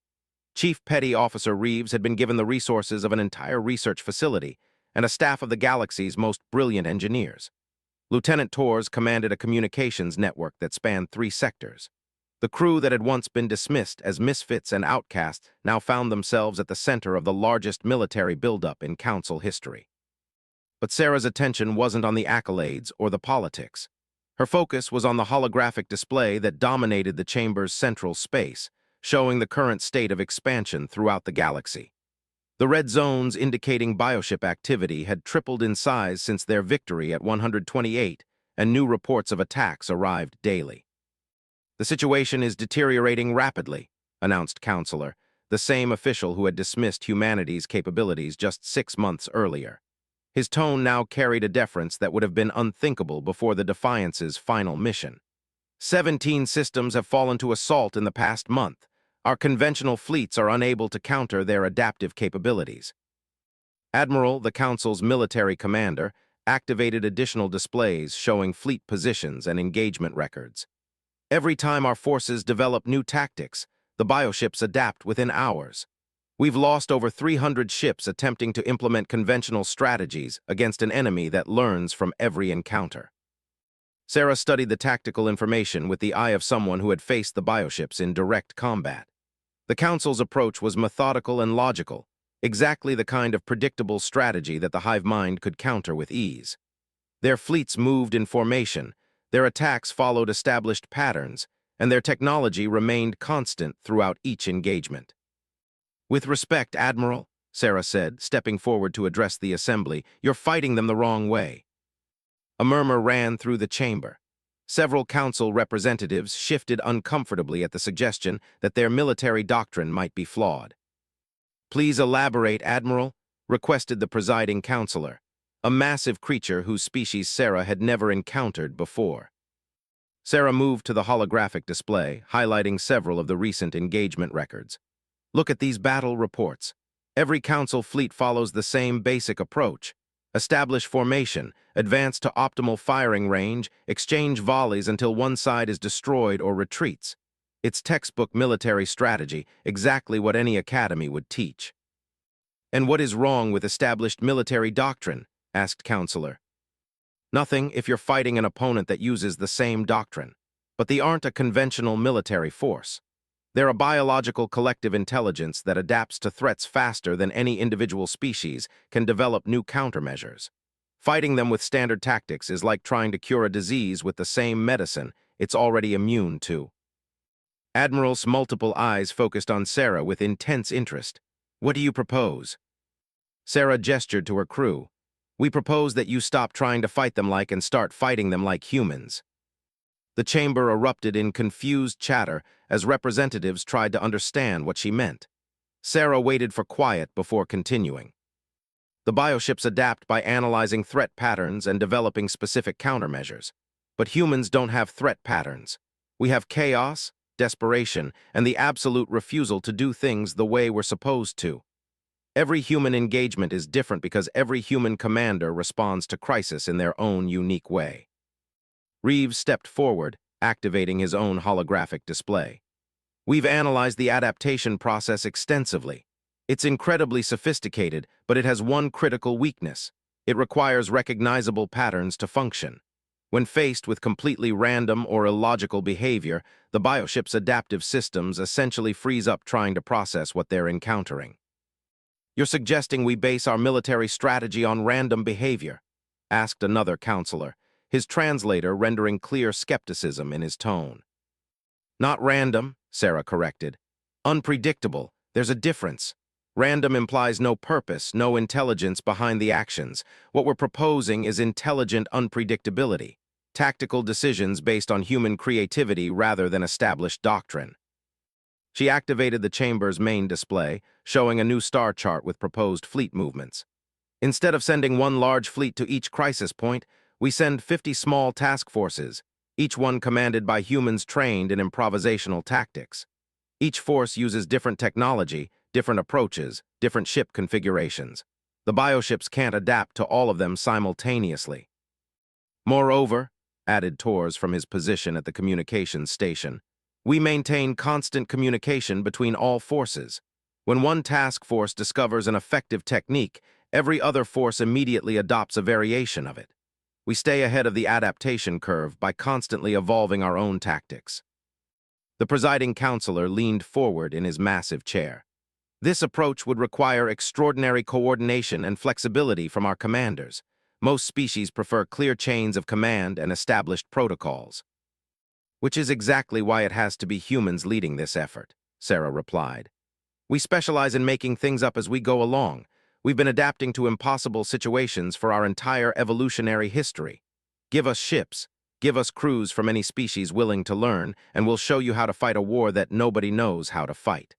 Chief Petty Officer Reeves had been given the resources of an entire research facility and a staff of the galaxy's most brilliant engineers. Lieutenant Torres commanded a communications network that spanned 3 sectors. The crew that had once been dismissed as misfits and outcasts now found themselves at the center of the largest military buildup in Council history. But Sarah's attention wasn't on the accolades or the politics. Her focus was on the holographic display that dominated the chamber's central space, showing the current state of expansion throughout the galaxy. The red zones indicating bioship activity had tripled in size since their victory at 128, and new reports of attacks arrived daily. "The situation is deteriorating rapidly," announced Counselor, the same official who had dismissed humanity's capabilities just 6 months earlier. His tone now carried a deference that would have been unthinkable before the Defiance's final mission. 17 systems have fallen to assault in the past month. Our conventional fleets are unable to counter their adaptive capabilities. Admiral, the Council's military commander, activated additional displays showing fleet positions and engagement records. Every time our forces develop new tactics, the bioships adapt within hours. We've lost over 300 ships attempting to implement conventional strategies against an enemy that learns from every encounter. Sarah studied the tactical information with the eye of someone who had faced the bioships in direct combat. The Council's approach was methodical and logical, exactly the kind of predictable strategy that the hive mind could counter with ease. Their fleets moved in formation, their attacks followed established patterns, and their technology remained constant throughout each engagement. "With respect, Admiral," Sarah said, stepping forward to address the assembly, "you're fighting them the wrong way." A murmur ran through the chamber. Several council representatives shifted uncomfortably at the suggestion that their military doctrine might be flawed. "Please elaborate, Admiral," requested the presiding counselor, a massive creature whose species Sarah had never encountered before. Sarah moved to the holographic display, highlighting several of the recent engagement records. "Look at these battle reports. Every council fleet follows the same basic approach. Establish formation, advance to optimal firing range, exchange volleys until one side is destroyed or retreats. It's textbook military strategy, exactly what any academy would teach." "And what is wrong with established military doctrine?" asked Counselor. "Nothing if you're fighting an opponent that uses the same doctrine. But they aren't a conventional military force. They're a biological collective intelligence that adapts to threats faster than any individual species can develop new countermeasures. Fighting them with standard tactics is like trying to cure a disease with the same medicine it's already immune to." Admiral's multiple eyes focused on Sarah with intense interest. "What do you propose?" Sarah gestured to her crew. "We propose that you stop trying to fight them like and start fighting them like humans." The chamber erupted in confused chatter as representatives tried to understand what she meant. Sarah waited for quiet before continuing. "The bioships adapt by analyzing threat patterns and developing specific countermeasures. But humans don't have threat patterns. We have chaos, desperation, and the absolute refusal to do things the way we're supposed to. Every human engagement is different because every human commander responds to crisis in their own unique way." Reeves stepped forward, activating his own holographic display. "We've analyzed the adaptation process extensively. It's incredibly sophisticated, but it has one critical weakness. It requires recognizable patterns to function. When faced with completely random or illogical behavior, the bioship's adaptive systems essentially freeze up trying to process what they're encountering." "You're suggesting we base our military strategy on random behavior?" asked another counselor, his translator rendering clear skepticism in his tone. "Not random," Sarah corrected. "Unpredictable. There's a difference. Random implies no purpose, no intelligence behind the actions. What we're proposing is intelligent unpredictability, tactical decisions based on human creativity rather than established doctrine." She activated the chamber's main display, showing a new star chart with proposed fleet movements. "Instead of sending one large fleet to each crisis point, we send 50 small task forces, each one commanded by humans trained in improvisational tactics. Each force uses different technology, different approaches, different ship configurations. The bioships can't adapt to all of them simultaneously. Moreover," added Torres from his position at the communications station, "we maintain constant communication between all forces. When one task force discovers an effective technique, every other force immediately adopts a variation of it. We stay ahead of the adaptation curve by constantly evolving our own tactics. The presiding counselor leaned forward in his massive chair. This approach would require extraordinary coordination and flexibility from our commanders. Most species prefer clear chains of command and established protocols. Which is exactly why it has to be humans leading this effort, Sarah replied. We specialize in making things up as we go along. We've been adapting to impossible situations for our entire evolutionary history. Give us ships, give us crews from any species willing to learn, and we'll show you how to fight a war that nobody knows how to fight.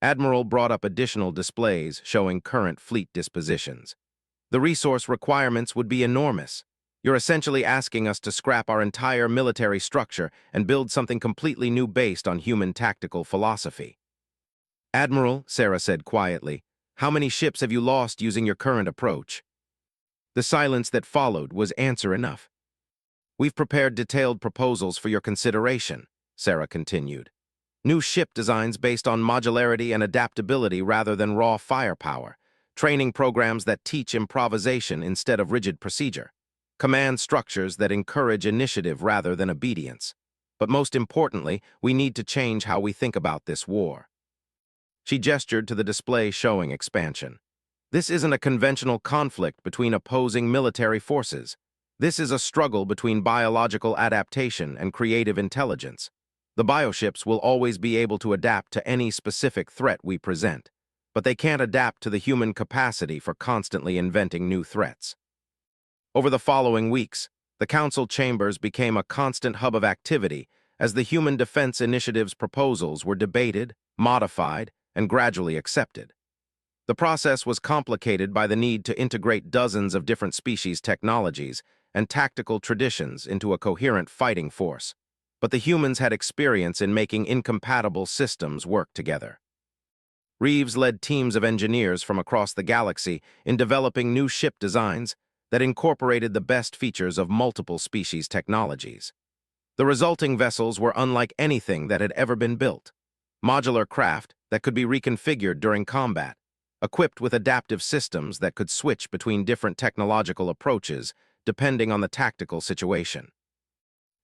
Admiral brought up additional displays showing current fleet dispositions. The resource requirements would be enormous. You're essentially asking us to scrap our entire military structure and build something completely new based on human tactical philosophy. Admiral, Sarah said quietly, how many ships have you lost using your current approach? The silence that followed was answer enough. We've prepared detailed proposals for your consideration, Sarah continued. New ship designs based on modularity and adaptability rather than raw firepower, training programs that teach improvisation instead of rigid procedure, command structures that encourage initiative rather than obedience. But most importantly, we need to change how we think about this war. She gestured to the display showing expansion. This isn't a conventional conflict between opposing military forces. This is a struggle between biological adaptation and creative intelligence. The bioships will always be able to adapt to any specific threat we present, but they can't adapt to the human capacity for constantly inventing new threats. Over the following weeks, the Council chambers became a constant hub of activity as the Human Defense Initiative's proposals were debated, modified, and gradually accepted. The process was complicated by the need to integrate dozens of different species technologies and tactical traditions into a coherent fighting force, but the humans had experience in making incompatible systems work together. Reeves led teams of engineers from across the galaxy in developing new ship designs that incorporated the best features of multiple species technologies. The resulting vessels were unlike anything that had ever been built. Modular craft that could be reconfigured during combat, equipped with adaptive systems that could switch between different technological approaches depending on the tactical situation.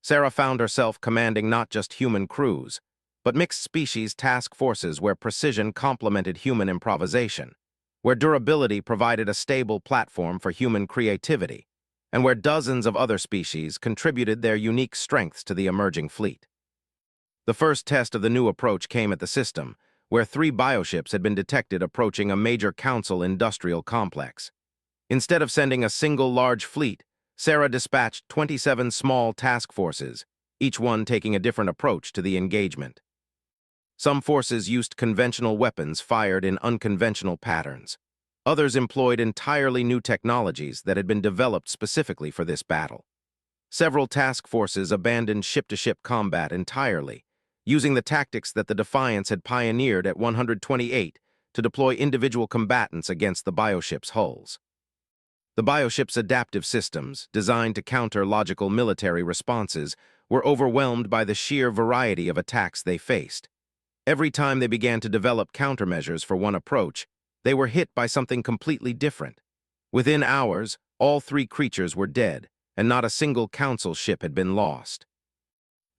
Sarah found herself commanding not just human crews, but mixed-species task forces where precision complemented human improvisation, where durability provided a stable platform for human creativity, and where dozens of other species contributed their unique strengths to the emerging fleet. The first test of the new approach came at the system, where 3 bioships had been detected approaching a major council industrial complex. Instead of sending a single large fleet, Sarah dispatched 27 small task forces, each one taking a different approach to the engagement. Some forces used conventional weapons fired in unconventional patterns. Others employed entirely new technologies that had been developed specifically for this battle. Several task forces abandoned ship-to-ship combat entirely, using the tactics that the Defiance had pioneered at 128 to deploy individual combatants against the bioship's hulls. The bioship's adaptive systems, designed to counter logical military responses, were overwhelmed by the sheer variety of attacks they faced. Every time they began to develop countermeasures for one approach, they were hit by something completely different. Within hours, all 3 creatures were dead, and not a single council ship had been lost.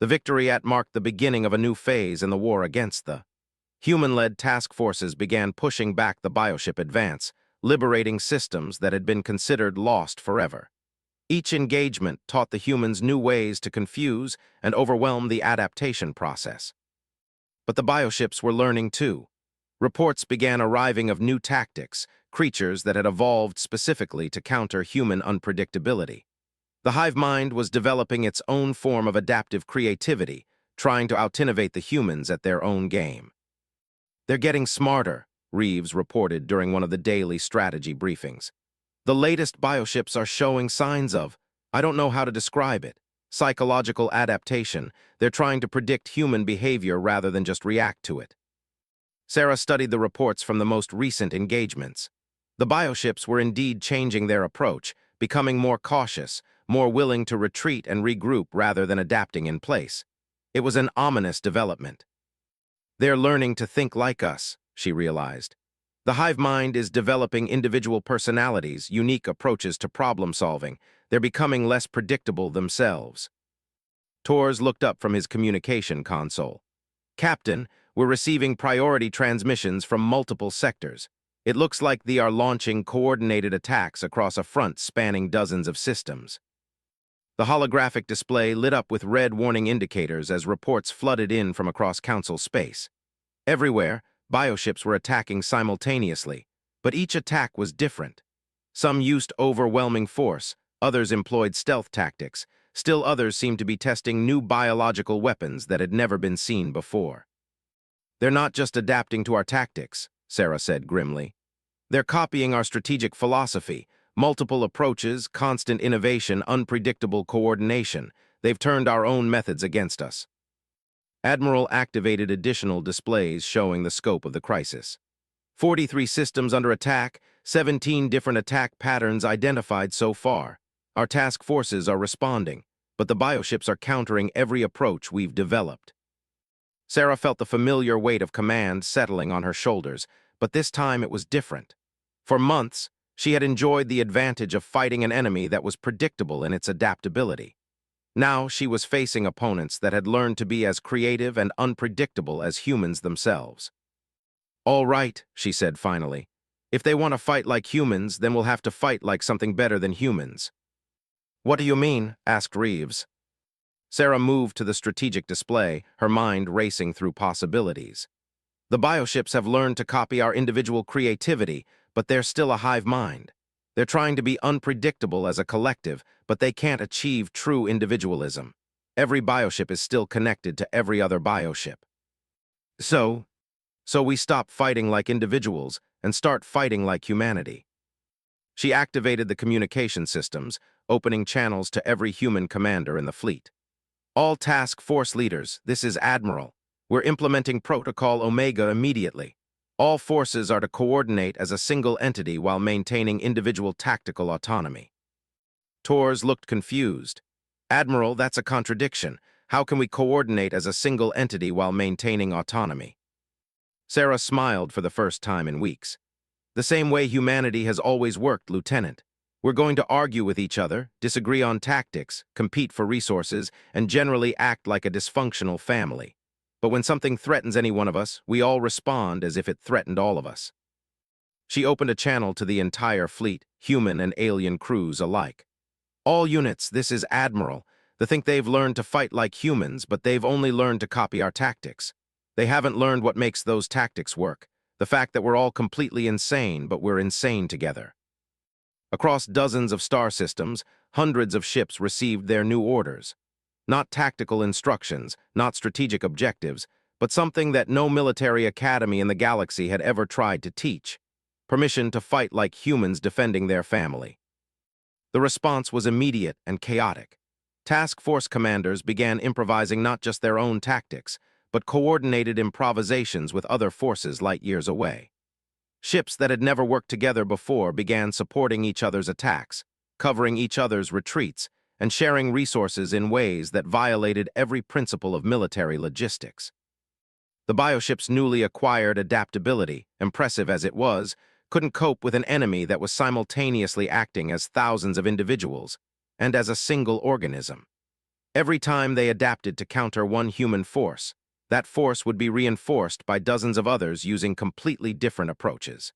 The victory marked the beginning of a new phase in the war against the human-led task forces began pushing back the bioship advance, liberating systems that had been considered lost forever. Each engagement taught the humans new ways to confuse and overwhelm the adaptation process. But the bioships were learning too. Reports began arriving of new tactics, creatures that had evolved specifically to counter human unpredictability. The hive mind was developing its own form of adaptive creativity, trying to out-innovate the humans at their own game. They're getting smarter, Reeves reported during one of the daily strategy briefings. The latest bioships are showing signs of, I don't know how to describe it, psychological adaptation. They're trying to predict human behavior rather than just react to it. Sarah studied the reports from the most recent engagements. The bioships were indeed changing their approach, becoming more cautious, more willing to retreat and regroup rather than adapting in place. It was an ominous development. They're learning to think like us, she realized. The hive mind is developing individual personalities, unique approaches to problem solving. They're becoming less predictable themselves. Tors looked up from his communication console. Captain, we're receiving priority transmissions from multiple sectors. It looks like they are launching coordinated attacks across a front spanning dozens of systems. The holographic display lit up with red warning indicators as reports flooded in from across Council space. Everywhere, bioships were attacking simultaneously, but each attack was different. Some used overwhelming force, others employed stealth tactics, still others seemed to be testing new biological weapons that had never been seen before. They're not just adapting to our tactics, Sarah said grimly. They're copying our strategic philosophy, multiple approaches, constant innovation, unpredictable coordination. They've turned our own methods against us. Admiral activated additional displays showing the scope of the crisis. 43 systems under attack, 17 different attack patterns identified so far. Our task forces are responding, but the bioships are countering every approach we've developed. Sarah felt the familiar weight of command settling on her shoulders, but this time it was different. For months, she had enjoyed the advantage of fighting an enemy that was predictable in its adaptability. Now she was facing opponents that had learned to be as creative and unpredictable as humans themselves. "All right," she said finally. "If they want to fight like humans, then we'll have to fight like something better than humans." "What do you mean?" asked Reeves. Sarah moved to the strategic display, her mind racing through possibilities. The bioships have learned to copy our individual creativity, but they're still a hive mind. They're trying to be unpredictable as a collective, but they can't achieve true individualism. Every bioship is still connected to every other bioship. So we stop fighting like individuals and start fighting like humanity. She activated the communication systems, opening channels to every human commander in the fleet. "All task force leaders, this is Admiral. We're implementing Protocol Omega immediately. All forces are to coordinate as a single entity while maintaining individual tactical autonomy." Tors looked confused. "Admiral, that's a contradiction. How can we coordinate as a single entity while maintaining autonomy?" Sarah smiled for the first time in weeks. "The same way humanity has always worked, Lieutenant. We're going to argue with each other, disagree on tactics, compete for resources, and generally act like a dysfunctional family. But when something threatens any one of us, we all respond as if it threatened all of us." She opened a channel to the entire fleet, human and alien crews alike. "All units, this is Admiral. They think they've learned to fight like humans, but they've only learned to copy our tactics. They haven't learned what makes those tactics work. The fact that we're all completely insane, but we're insane together." Across dozens of star systems, hundreds of ships received their new orders. Not tactical instructions, not strategic objectives, but something that no military academy in the galaxy had ever tried to teach: permission to fight like humans defending their family. The response was immediate and chaotic. Task force commanders began improvising not just their own tactics, but coordinated improvisations with other forces light years away. Ships that had never worked together before began supporting each other's attacks, covering each other's retreats, and sharing resources in ways that violated every principle of military logistics. The bioship's newly acquired adaptability, impressive as it was, couldn't cope with an enemy that was simultaneously acting as thousands of individuals and as a single organism. Every time they adapted to counter one human force, that force would be reinforced by dozens of others using completely different approaches.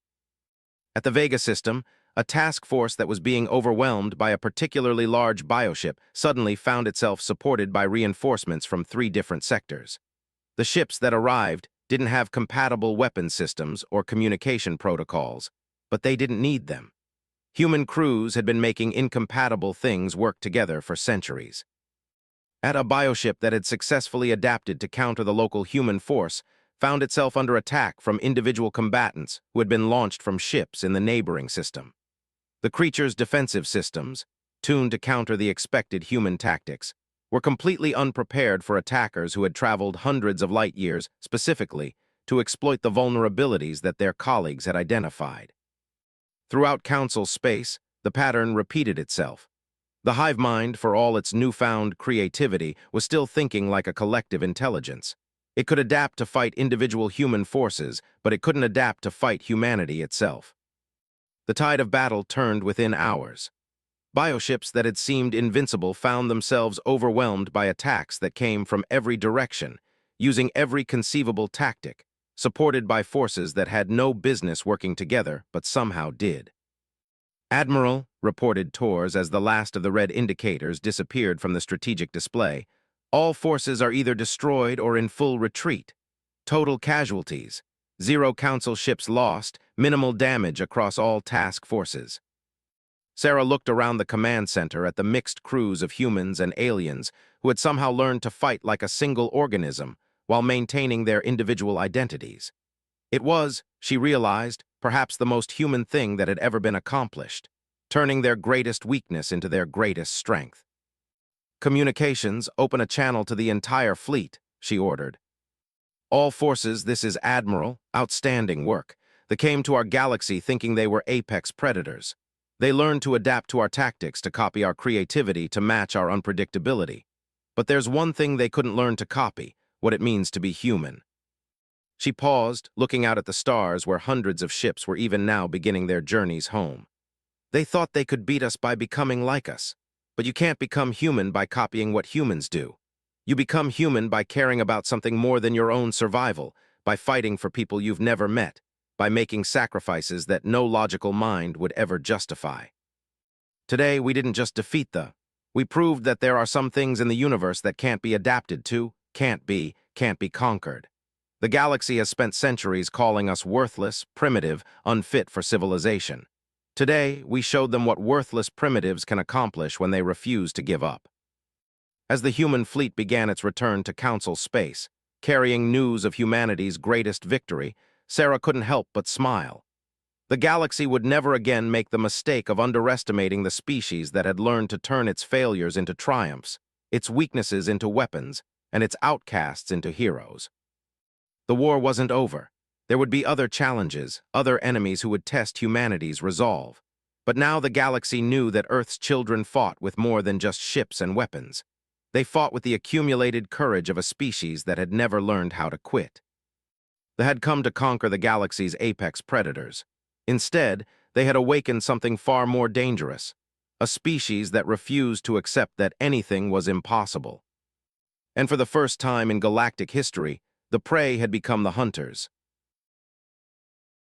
At the Vega system, a task force that was being overwhelmed by a particularly large bioship suddenly found itself supported by reinforcements from 3 different sectors. The ships that arrived didn't have compatible weapon systems or communication protocols, but they didn't need them. Human crews had been making incompatible things work together for centuries. At a bioship that had successfully adapted to counter the local human force found itself under attack from individual combatants who had been launched from ships in the neighboring system. The creature's defensive systems, tuned to counter the expected human tactics, were completely unprepared for attackers who had traveled hundreds of light years specifically to exploit the vulnerabilities that their colleagues had identified. Throughout Council space, the pattern repeated itself. The hive mind, for all its newfound creativity, was still thinking like a collective intelligence. It could adapt to fight individual human forces, but it couldn't adapt to fight humanity itself. The tide of battle turned within hours. Bioships that had seemed invincible found themselves overwhelmed by attacks that came from every direction, using every conceivable tactic, supported by forces that had no business working together but somehow did. "Admiral," reported Tors as the last of the red indicators disappeared from the strategic display, "all forces are either destroyed or in full retreat. Total casualties. 0 Council ships lost, minimal damage across all task forces." Sarah looked around the command center at the mixed crews of humans and aliens who had somehow learned to fight like a single organism while maintaining their individual identities. It was, she realized, perhaps the most human thing that had ever been accomplished, turning their greatest weakness into their greatest strength. "Communications, open a channel to the entire fleet," she ordered. "All forces, this is Admiral. Outstanding work. They came to our galaxy thinking they were apex predators. They learned to adapt to our tactics, to copy our creativity, to match our unpredictability. But there's one thing they couldn't learn to copy, what it means to be human." She paused, looking out at the stars where hundreds of ships were even now beginning their journeys home. "They thought they could beat us by becoming like us. But you can't become human by copying what humans do. You become human by caring about something more than your own survival, by fighting for people you've never met, by making sacrifices that no logical mind would ever justify. Today, we didn't just defeat we proved that there are some things in the universe that can't be adapted to, can't be conquered. The galaxy has spent centuries calling us worthless, primitive, unfit for civilization. Today, we showed them what worthless primitives can accomplish when they refuse to give up." As the human fleet began its return to Council space, carrying news of humanity's greatest victory, Sarah couldn't help but smile. The galaxy would never again make the mistake of underestimating the species that had learned to turn its failures into triumphs, its weaknesses into weapons, and its outcasts into heroes. The war wasn't over. There would be other challenges, other enemies who would test humanity's resolve. But now the galaxy knew that Earth's children fought with more than just ships and weapons. They fought with the accumulated courage of a species that had never learned how to quit. They had come to conquer the galaxy's apex predators. Instead, they had awakened something far more dangerous, a species that refused to accept that anything was impossible. And for the first time in galactic history, the prey had become the hunters.